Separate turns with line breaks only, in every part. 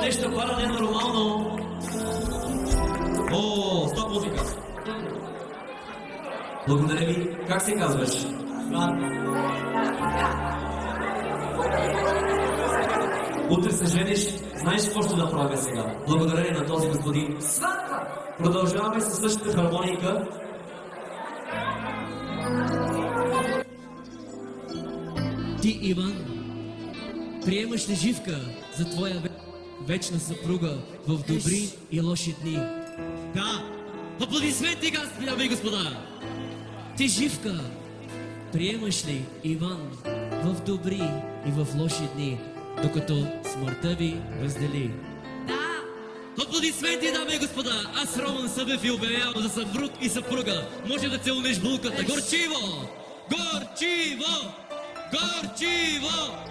нещо пара ненормално. О, стоп музика. Благодаря ви. Как се казваш? Утре се жениш, знаеш какво ще направя сега? Благодарение на този господин.
Сватба!
Продължаваме със същата хармоника.
Ти, Иван, приемаш ли Живка за твоя вечна съпруга в добри и лоши дни? Да! Аплодисменти, дами и господа! Ти, Живка, приемаш ли Иван в добри и в лоши дни, докато смъртта ви раздели?
Да!
Аплодисменти, дами и господа! Аз, Роман Събев, ви обявявам за съпруг и съпруга. Може да целунеш булката. Горчиво! Горчиво! Горчиво!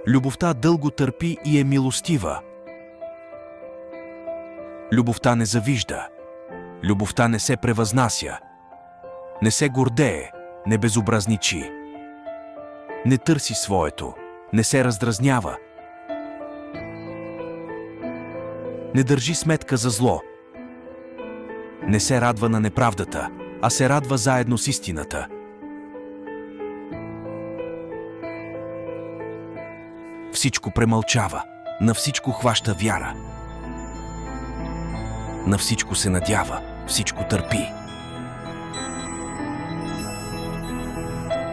Любовта дълго търпи и е милостива. Любовта не завижда. Любовта не се превъзнася. Не се гордее, не безобразничи. Не търси своето, не се раздразнява. Не държи сметка за зло. Не се радва на неправдата, а се радва заедно с истината. Всичко премълчава, на всичко хваща вяра. На всичко се надява, всичко търпи.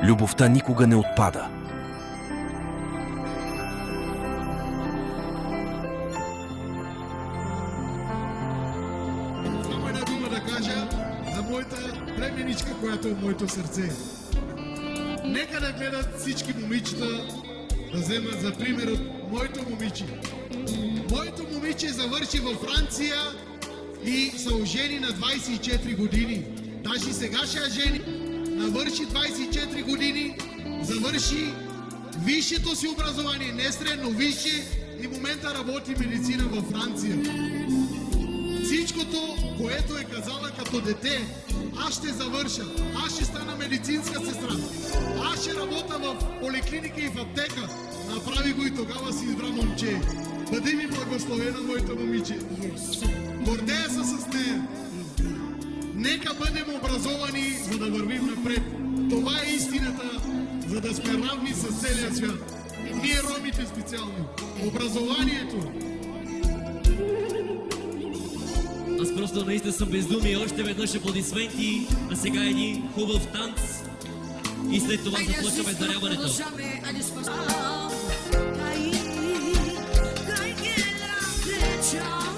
Любовта никога не отпада.
Само една дума да кажа за моята племеничка, която е моето сърце. Нека да гледат всички момичета да вземат за пример от моето момиче. Моето момиче завърши във Франция и се ожени на 24 години. Даже сега ще жени. Навърши 24 години, завърши висшето си образование, не средно, висше, и в момента работи медицина във Франция. Всичкото, което е казала като дете, аз ще завърша, аз ще стана медицинска сестра, аз ще работя в поликлиника и в аптека. Направи го и тогава си избра момче. Бъди ми благословена, моето момиче. Гордея се с нея. Нека бъдем образовани, за да вървим напред. Това е истината, за да сме равни с целия свят. Ние, ромите, специално. Образованието.
Аз просто наистина съм бездумие. Още веднъж аплодисменти, а сега един хубав танц. И след това започваме даряването.
Ciao,